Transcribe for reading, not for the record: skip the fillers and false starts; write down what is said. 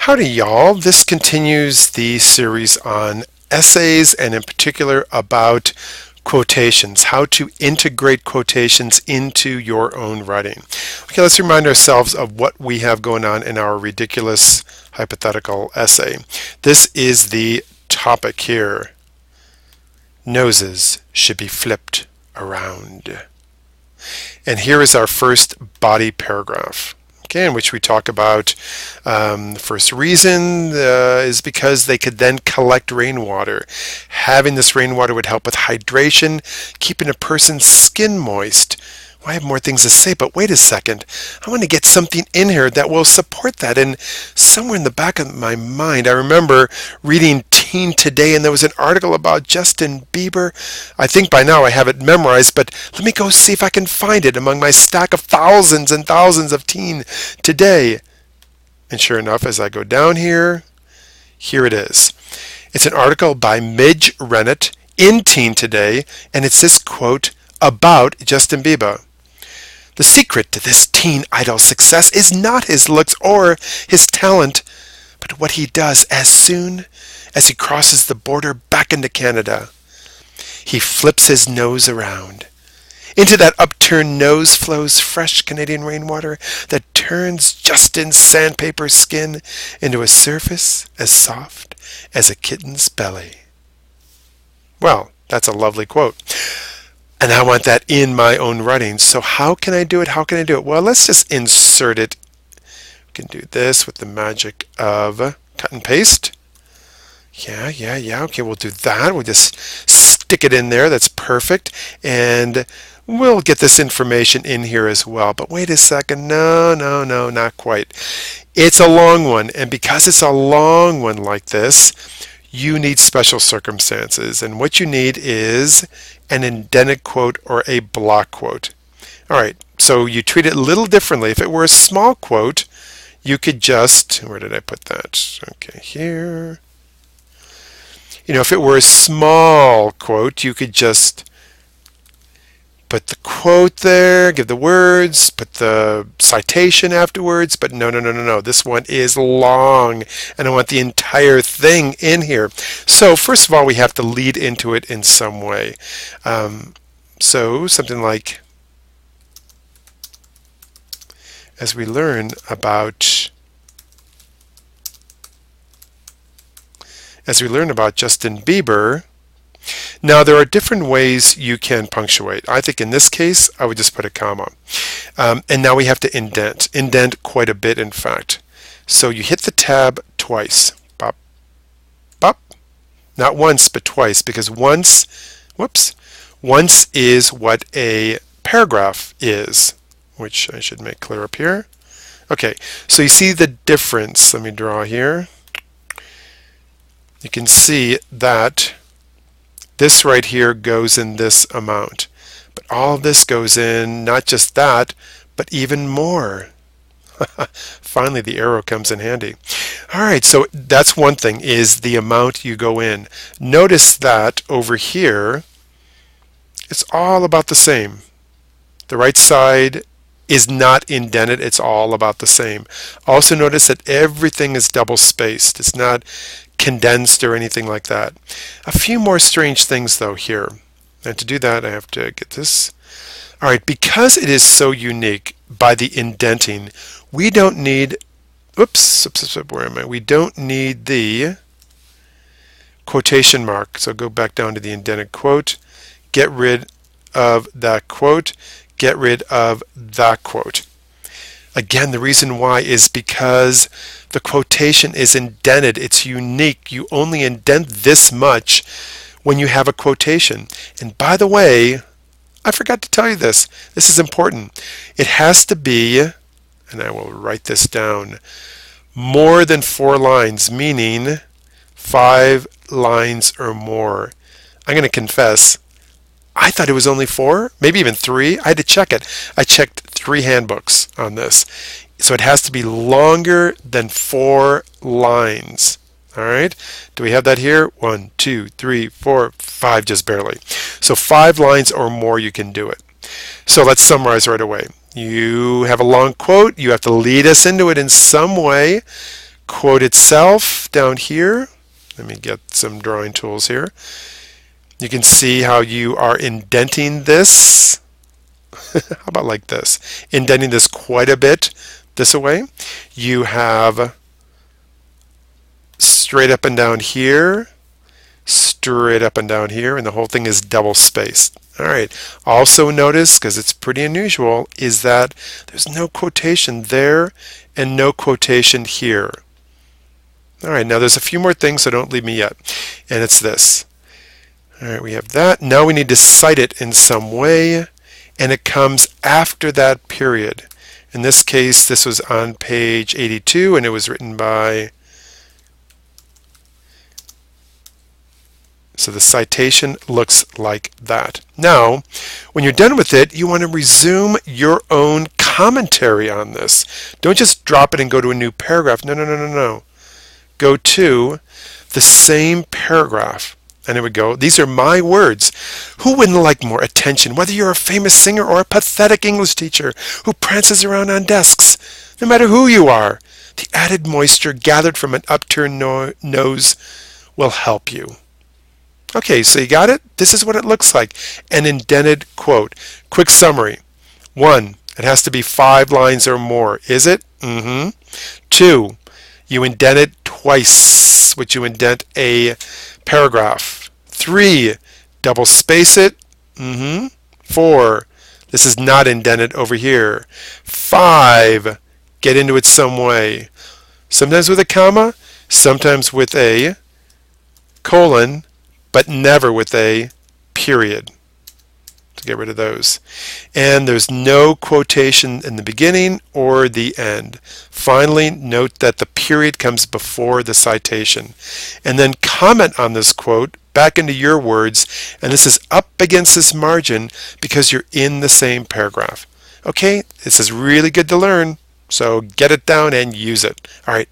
Howdy, y'all. This continues the series on essays and in particular about quotations, how to integrate quotations into your own writing. Okay, let's remind ourselves of what we have going on in our ridiculous hypothetical essay. This is the topic here. Noses should be flipped around. And here is our first body paragraph. In which we talk about the first reason is because they could then collect rainwater. Having this rainwater would help with hydration, keeping a person's skin moist. Well, I have more things to say, but wait a second. I want to get something in here that will support that. And somewhere in the back of my mind, I remember reading Teen Today, and there was an article about Justin Bieber. I think by now I have it memorized, but let me go see if I can find it among my stack of thousands and thousands of Teen Today. And sure enough, as I go down here, here it is. It's an article by Midge Rennett in Teen Today, and it's this quote about Justin Bieber. The secret to this teen idol's success is not his looks or his talent, but what he does as soon as he crosses the border back into Canada. He flips his nose around. Into that upturned nose flows fresh Canadian rainwater that turns Justin's sandpaper skin into a surface as soft as a kitten's belly. Well, that's a lovely quote. And I want that in my own writing. So how can I do it? How can I do it? Well, let's just insert it. We can do this with the magic of cut and paste. Yeah. Okay, we'll do that. We'll just stick it in there. That's perfect. And we'll get this information in here as well. But wait a second. No, not quite. It's a long one. And because it's a long one like this, you need special circumstances. And what you need is an indented quote or a block quote. All right, so you treat it a little differently. If it were a small quote, you could just, where did I put that? Okay, here. If it were a small quote, you could just put the quote there, give the words, put the citation afterwards, but no. This one is long, and I want the entire thing in here. So first of all, we have to lead into it in some way. So something like, as we learn about Justin Bieber. Now, there are different ways you can punctuate. I think in this case, I would just put a comma. And now we have to indent quite a bit, in fact. So you hit the tab twice. Bop, bop. Not once, but twice, because once is what a paragraph is, which I should make clear up here. Okay, so you see the difference. Let me draw here. You can see that this right here goes in this amount, but all of this goes in, not just that, but even more. Finally, the arrow comes in handy. All right, so that's one thing, is the amount you go in. Notice that over here, it's all about the same. The right side is not indented, it's all about the same. Also notice that everything is double spaced. It's not condensed or anything like that. A few more strange things though here. And to do that, I have to get this. All right, because it is so unique by the indenting, we don't need, where am I? We don't need the quotation mark. So go back down to the indented quote, get rid of that quote, get rid of that quote. Again, the reason why is because the quotation is indented. It's unique. You only indent this much when you have a quotation. And by the way, I forgot to tell you this. This is important. It has to be, and I will write this down, more than 4 lines, meaning 5 lines or more. I'm going to confess, I thought it was only 4, maybe even 3. I had to check it. I checked 3 handbooks on this. So it has to be longer than 4 lines. All right. Do we have that here? 1, 2, 3, 4, 5, just barely. So 5 lines or more, you can do it. So let's summarize right away. You have a long quote. You have to lead us into it in some way. quote itself down here. Let me get some drawing tools here. You can see how you are indenting this. How about like this? Indenting this quite a bit this way. You have straight up and down here, straight up and down here, and the whole thing is double spaced. All right. Also notice, because it's pretty unusual, is that there's no quotation there and no quotation here. All right. Now there's a few more things, so don't leave me yet. And it's this. All right. We have that. Now we need to cite it in some way, and it comes after that period. In this case, this was on page 82, and it was written by... So the citation looks like that. Now, when you're done with it, you want to resume your own commentary on this. Don't just drop it and go to a new paragraph. No, no, no, no, no. Go to the same paragraph. And it would go, these are my words. Who wouldn't like more attention, whether you're a famous singer or a pathetic English teacher who prances around on desks? No matter who you are, the added moisture gathered from an upturned nose will help you. Okay, so you got it? This is what it looks like. An indented quote. Quick summary. 1, it has to be 5 lines or more. Is it? 2, you indent it twice, which you indent a paragraph. 3, double space it. 4, this is not indented over here. 5, get into it some way. Sometimes with a comma, sometimes with a colon, but never with a period. To get rid of those. And there's no quotation in the beginning or the end. Finally, note that the period comes before the citation. And then comment on this quote back into your words, and this is up against this margin because you're in the same paragraph. Okay, this is really good to learn, so get it down and use it. All right.